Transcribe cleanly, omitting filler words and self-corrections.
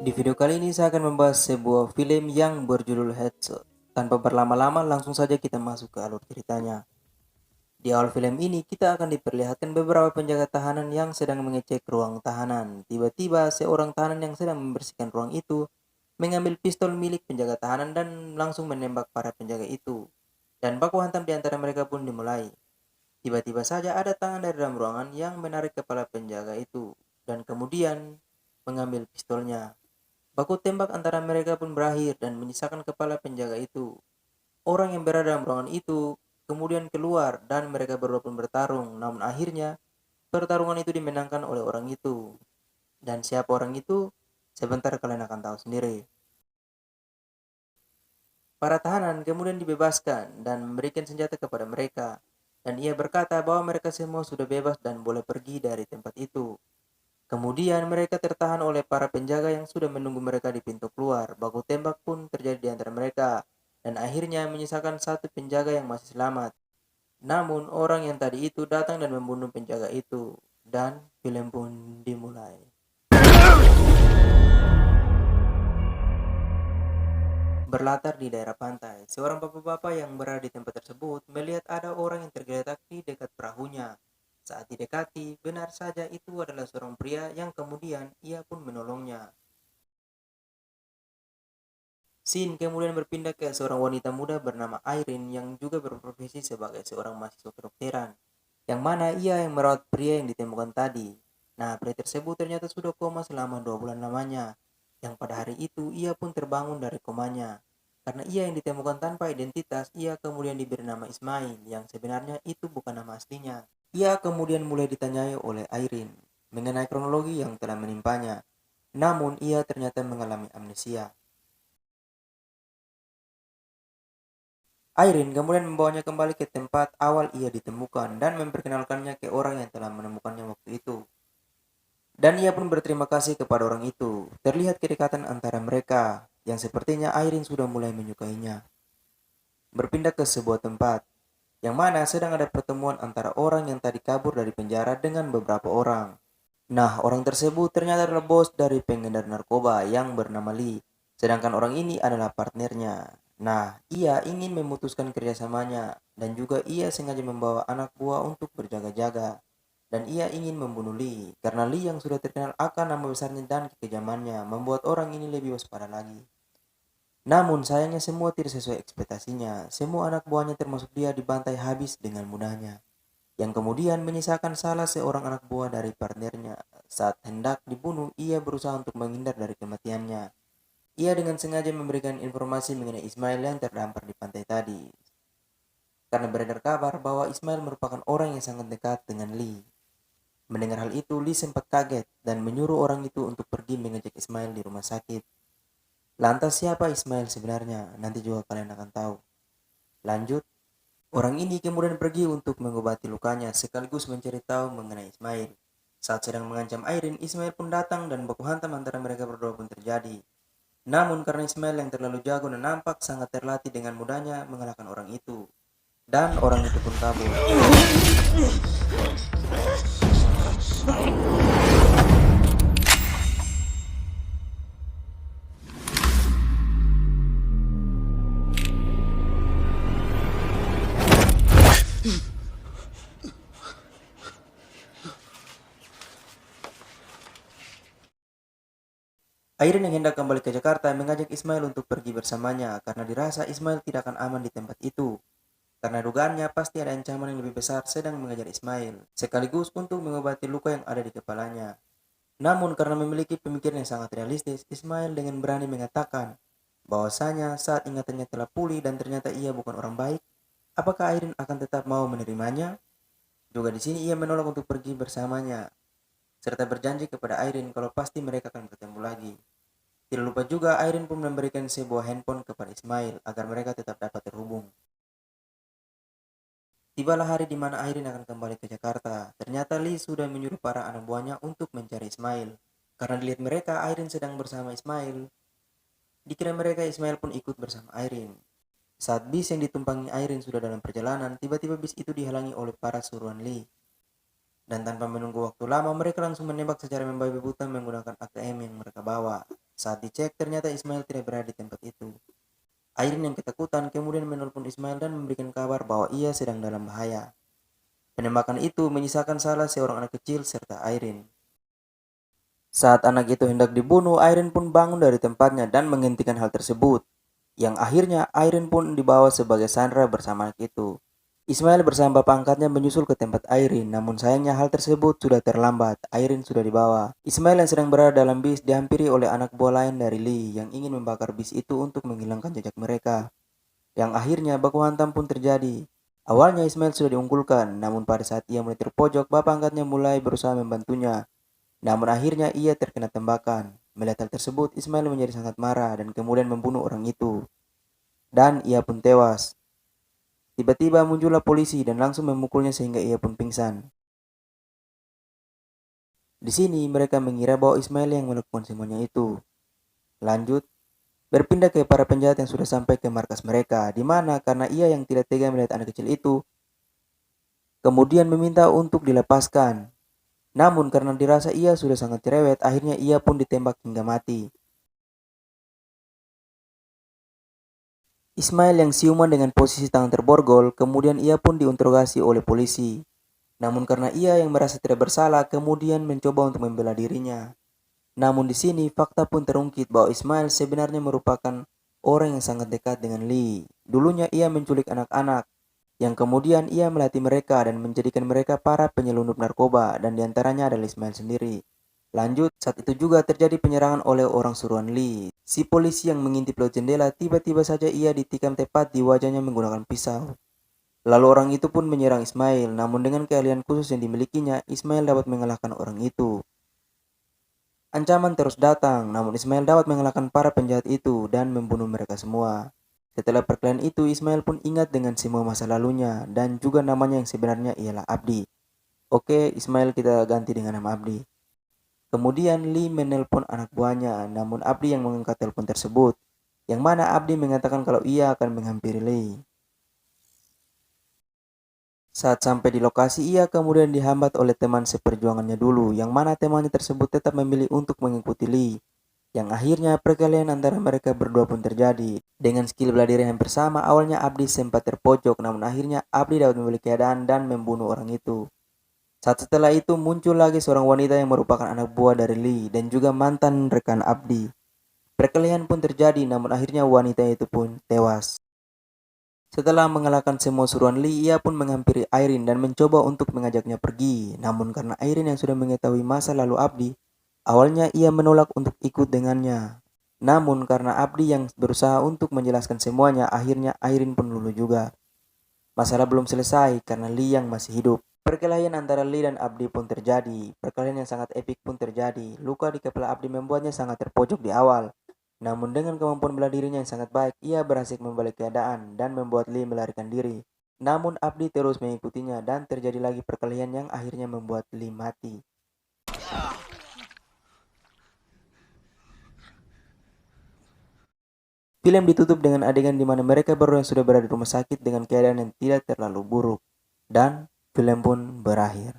Di video kali ini saya akan membahas sebuah film yang berjudul Headshot. Tanpa berlama-lama langsung saja kita masuk ke alur ceritanya. Di awal film ini kita akan diperlihatkan beberapa penjaga tahanan yang sedang mengecek ruang tahanan. Tiba-tiba seorang tahanan yang sedang membersihkan ruang itu mengambil pistol milik penjaga tahanan dan langsung menembak para penjaga itu. Dan baku hantam di antara mereka pun dimulai. Tiba-tiba saja ada tangan dari dalam ruangan yang menarik kepala penjaga itu dan kemudian mengambil pistolnya. Baku tembak antara mereka pun berakhir dan menyisakan kepala penjaga itu. Orang yang berada dalam ruangan itu kemudian keluar dan mereka berdua pun bertarung. Namun akhirnya pertarungan itu dimenangkan oleh orang itu. Dan siapa orang itu? Sebentar kalian akan tahu sendiri. Para tahanan kemudian dibebaskan dan memberikan senjata kepada mereka. Dan ia berkata bahwa mereka semua sudah bebas dan boleh pergi dari tempat itu. Kemudian mereka tertahan oleh para penjaga yang sudah menunggu mereka di pintu keluar. Baku tembak pun terjadi di antara mereka. Dan akhirnya menyisakan satu penjaga yang masih selamat. Namun orang yang tadi itu datang dan membunuh penjaga itu. Dan film pun dimulai. Berlatar di daerah pantai, seorang bapak-bapak yang berada di tempat tersebut melihat ada orang yang tergeletak di dekat perahunya. Saat didekati, benar saja itu adalah seorang pria yang kemudian ia pun menolongnya. Sin kemudian berpindah ke seorang wanita muda bernama Irene yang juga berprofesi sebagai seorang mahasiswa kedokteran, yang mana ia yang merawat pria yang ditemukan tadi. Nah, pria tersebut ternyata sudah koma selama 2 bulan lamanya, yang pada hari itu ia pun terbangun dari komanya. Karena ia yang ditemukan tanpa identitas, ia kemudian diberi nama Ismail, yang sebenarnya itu bukan nama aslinya. Ia kemudian mulai ditanyai oleh Irene mengenai kronologi yang telah menimpanya, namun ia ternyata mengalami amnesia. Irene kemudian membawanya kembali ke tempat awal ia ditemukan dan memperkenalkannya ke orang yang telah menemukannya waktu itu. Dan ia pun berterima kasih kepada orang itu. Terlihat kedekatan antara mereka, yang sepertinya Irene sudah mulai menyukainya. Berpindah ke sebuah tempat, yang mana sedang ada pertemuan antara orang yang tadi kabur dari penjara dengan beberapa orang. Nah, orang tersebut ternyata adalah bos dari pengedar narkoba yang bernama Lee, sedangkan orang ini adalah partnernya. Nah, ia ingin memutuskan kerjasamanya, dan juga ia sengaja membawa anak buah untuk berjaga-jaga. Dan ia ingin membunuh Lee, karena Lee yang sudah terkenal akan nama besarnya dan kekejamannya, membuat orang ini lebih waspada lagi. Namun sayangnya semua tidak sesuai ekspektasinya, semua anak buahnya termasuk dia dibantai habis dengan mudahnya yang kemudian menyisakan salah seorang anak buah dari partnernya. Saat hendak dibunuh, ia berusaha untuk menghindar dari kematiannya. Ia dengan sengaja memberikan informasi mengenai Ismail yang terdampar di pantai tadi. Karena beredar kabar bahwa Ismail merupakan orang yang sangat dekat dengan Lee. Mendengar hal itu, Lee sempat kaget dan menyuruh orang itu untuk pergi mengecek Ismail di rumah sakit. Lantas siapa Ismail sebenarnya? Nanti juga kalian akan tahu. Lanjut. Orang ini kemudian pergi untuk mengobati lukanya sekaligus mencari tahu mengenai Ismail. Saat sedang mengancam Irene, Ismail pun datang dan baku hantam antara mereka berdua pun terjadi. Namun karena Ismail yang terlalu jago dan nampak sangat terlatih dengan mudahnya mengalahkan orang itu. Dan orang itu pun kabur. Irene yang hendak kembali ke Jakarta mengajak Ismail untuk pergi bersamanya karena dirasa Ismail tidak akan aman di tempat itu. Karena dugaannya pasti ada ancaman yang lebih besar sedang mengejar Ismail, sekaligus untuk mengobati luka yang ada di kepalanya. Namun karena memiliki pemikiran yang sangat realistis, Ismail dengan berani mengatakan bahwasanya saat ingatannya telah pulih dan ternyata ia bukan orang baik, apakah Irene akan tetap mau menerimanya? Juga di sini ia menolak untuk pergi bersamanya, serta berjanji kepada Irene kalau pasti mereka akan bertemu lagi. Tidak lupa juga Irene pun memberikan sebuah handphone kepada Ismail agar mereka tetap dapat terhubung. Tibalah hari di mana Irene akan kembali ke Jakarta. Ternyata Lee sudah menyuruh para anak buahnya untuk mencari Ismail. Karena dilihat mereka Irene sedang bersama Ismail, dikira mereka Ismail pun ikut bersama Irene. Saat bis yang ditumpangi Irene sudah dalam perjalanan, tiba-tiba bis itu dihalangi oleh para suruhan Lee. Dan tanpa menunggu waktu lama, mereka langsung menembak secara membabi buta menggunakan AKM yang mereka bawa. Saat dicek, ternyata Ismail tidak berada di tempat itu. Airin yang ketakutan kemudian menelpon Ismail dan memberikan kabar bahwa ia sedang dalam bahaya. Penembakan itu menyisakan salah seorang anak kecil serta Airin. Saat anak itu hendak dibunuh, Airin pun bangun dari tempatnya dan menghentikan hal tersebut. Yang akhirnya Airin pun dibawa sebagai sandera bersama anak itu. Ismail bersama bapak angkatnya menyusul ke tempat Airin, namun sayangnya hal tersebut sudah terlambat. Airin sudah dibawa. Ismail yang sedang berada dalam bis dihampiri oleh anak buah lain dari Lee yang ingin membakar bis itu untuk menghilangkan jejak mereka. Yang akhirnya baku hantam pun terjadi. Awalnya Ismail sudah diunggulkan, namun pada saat ia mulai terpojok, bapak angkatnya mulai berusaha membantunya. Namun akhirnya ia terkena tembakan. Melihat hal tersebut, Ismail menjadi sangat marah dan kemudian membunuh orang itu. Dan ia pun tewas. Tiba-tiba muncullah polisi dan langsung memukulnya sehingga ia pun pingsan. Di sini mereka mengira bahwa Ismail yang melakukan semuanya itu. Lanjut, berpindah ke para penjahat yang sudah sampai ke markas mereka, di mana karena ia yang tidak tega melihat anak kecil itu, kemudian meminta untuk dilepaskan. Namun karena dirasa ia sudah sangat cerewet, akhirnya ia pun ditembak hingga mati. Ismail yang siuman dengan posisi tangan terborgol, kemudian ia pun diinterogasi oleh polisi. Namun karena ia yang merasa tidak bersalah, kemudian mencoba untuk membela dirinya. Namun di sini fakta pun terungkit bahwa Ismail sebenarnya merupakan orang yang sangat dekat dengan Lee. Dulunya ia menculik anak-anak, yang kemudian ia melatih mereka dan menjadikan mereka para penyelundup narkoba, dan diantaranya adalah Ismail sendiri. Lanjut, saat itu juga terjadi penyerangan oleh orang suruhan Lee. Si polisi yang mengintip lewat jendela, tiba-tiba saja ia ditikam tepat di wajahnya menggunakan pisau. Lalu orang itu pun menyerang Ismail, namun dengan keahlian khusus yang dimilikinya, Ismail dapat mengalahkan orang itu. Ancaman terus datang, namun Ismail dapat mengalahkan para penjahat itu dan membunuh mereka semua. Setelah perkelahian itu, Ismail pun ingat dengan semua masa lalunya dan juga namanya yang sebenarnya ialah Abdi. Oke, Ismail kita ganti dengan nama Abdi. Kemudian Lee menelpon anak buahnya, namun Abdi yang mengangkat telepon tersebut, yang mana Abdi mengatakan kalau ia akan menghampiri Lee. Saat sampai di lokasi, ia kemudian dihambat oleh teman seperjuangannya dulu, yang mana temannya tersebut tetap memilih untuk mengikuti Lee. Yang akhirnya perkelahian antara mereka berdua pun terjadi. Dengan skill bela diri yang bersama, awalnya Abdi sempat terpojok, namun akhirnya Abdi dapat membeli keadaan dan membunuh orang itu. Saat setelah itu muncul lagi seorang wanita yang merupakan anak buah dari Lee dan juga mantan rekan Abdi. Perkelahian pun terjadi, namun akhirnya wanita itu pun tewas. Setelah mengalahkan semua suruhan Lee, ia pun menghampiri Airin dan mencoba untuk mengajaknya pergi. Namun karena Airin yang sudah mengetahui masa lalu Abdi, awalnya ia menolak untuk ikut dengannya. Namun karena Abdi yang berusaha untuk menjelaskan semuanya, akhirnya Airin pun luluh juga. Masalah belum selesai karena Lee yang masih hidup. Perkelahian antara Lee dan Abdi pun terjadi. Perkelahian yang sangat epik pun terjadi. Luka di kepala Abdi membuatnya sangat terpojok di awal. Namun dengan kemampuan bela dirinya yang sangat baik, ia berhasil membalik keadaan dan membuat Lee melarikan diri. Namun Abdi terus mengikutinya dan terjadi lagi perkelahian yang akhirnya membuat Lee mati. Film ditutup dengan adegan di mana mereka berdua yang sudah berada di rumah sakit dengan keadaan yang tidak terlalu buruk. Dan film pun berakhir.